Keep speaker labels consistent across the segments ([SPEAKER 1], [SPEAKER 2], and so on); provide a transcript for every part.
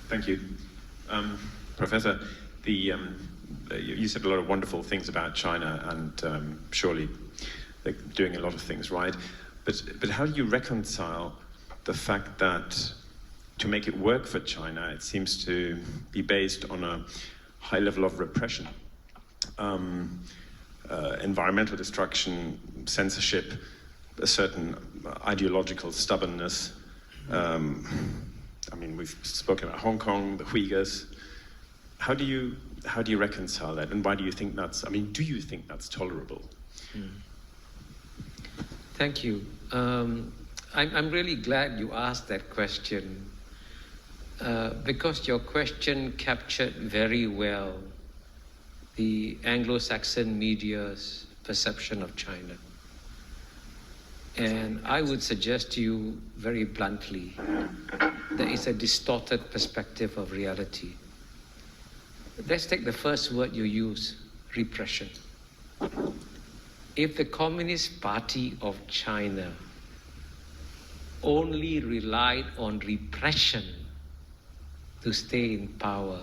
[SPEAKER 1] Thank you. Professor, you said a lot of wonderful things about China, and surely they're doing a lot of things right. But how do you reconcile the fact that to make it work for China, it seems to be based on a high level of repression, environmental destruction, censorship, a certain ideological stubbornness. I mean, we've spoken about Hong Kong, the Uyghurs. How do you reconcile that, and why do you think that's? I mean, do you think that's tolerable?
[SPEAKER 2] Thank you. I'm really glad you asked that question because your question captured very well the Anglo-Saxon media's perception of China. And I would suggest to you very bluntly that it's a distorted perspective of reality. Let's take the first word you use, repression. If the Communist Party of China only relied on repression to stay in power,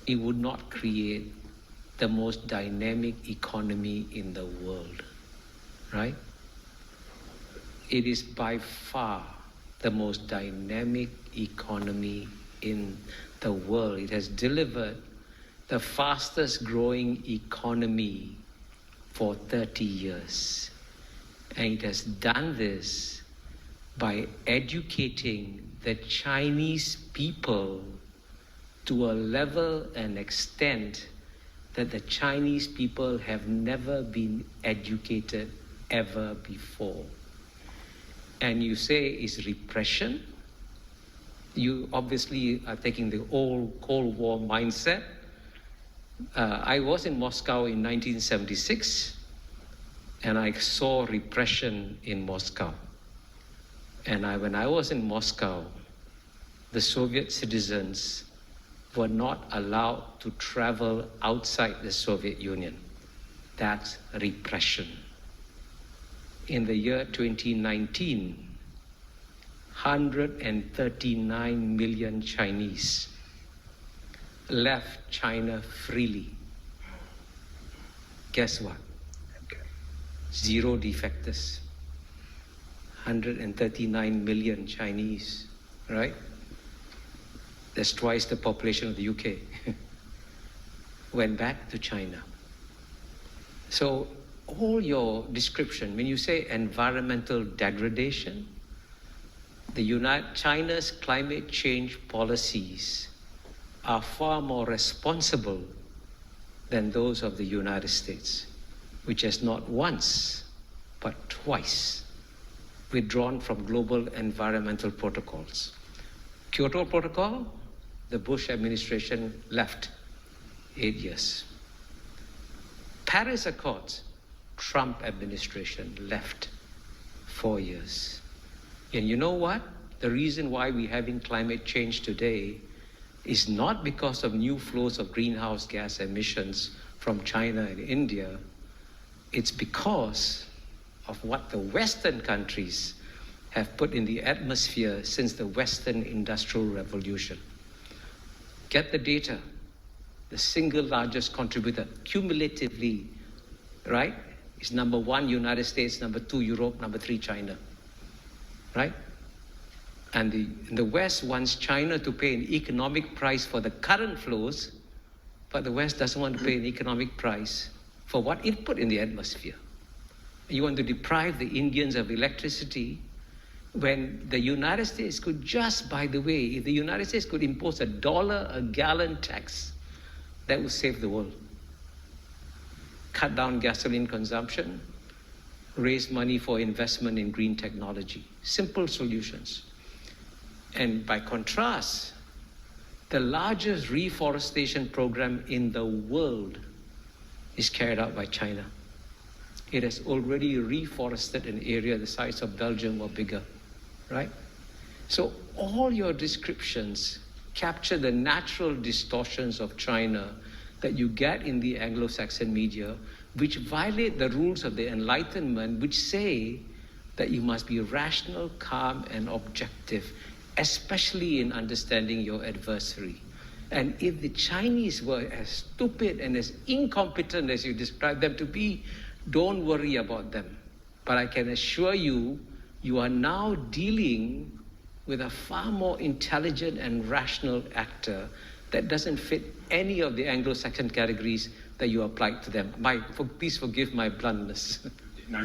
[SPEAKER 2] it would not create the most dynamic economy in the world, right? It is by far the most dynamic economy in the world. It has delivered the fastest growing economy for 30 years. And it has done this by educating the Chinese people to a level and extent that the Chinese people have never been educated ever before. And you say it's repression. You obviously are taking the old Cold War mindset. I was in Moscow in 1976, and I saw repression in Moscow. And when I was in Moscow, the Soviet citizens were not allowed to travel outside the Soviet Union. That's repression. In the year 2019, 139 million Chinese left China freely. Guess what? Zero defectors. 139 million Chinese, right? That's twice the population of the UK. Went back to China. So all your description, when you say environmental degradation, China's climate change policies are far more responsible than those of the United States, which has not once, but twice withdrawn from global environmental protocols. Kyoto Protocol, the Bush administration left 8 years. Paris Accords, Trump administration left 4 years. And you know what? The reason why we're having climate change today is not because of new flows of greenhouse gas emissions from China and India. It's because of what the Western countries have put in the atmosphere since the Western Industrial Revolution. Get the data. The single largest contributor cumulatively, right, is number 1, United States, number 2, Europe, number 3, China, right? And the West wants China to pay an economic price for the current flows, but the West doesn't want to pay an economic price for what it put in the atmosphere. You want to deprive the Indians of electricity when the United States could just, by the way, if the United States could impose $1 a gallon tax, that would save the world. Cut down gasoline consumption, raise money for investment in green technology. Simple solutions. And by contrast, the largest reforestation program in the world is carried out by China. It has already reforested an area the size of Belgium or bigger, right? So all your descriptions capture the natural distortions of China that you get in the Anglo-Saxon media, which violate the rules of the Enlightenment, which say that you must be rational, calm, and objective, especially in understanding your adversary. And if the Chinese were as stupid and as incompetent as you describe them to be, don't worry about them. But I can assure you, you are now dealing with a far more intelligent and rational actor that doesn't fit any of the Anglo-Saxon categories that you applied to them. Please forgive my bluntness.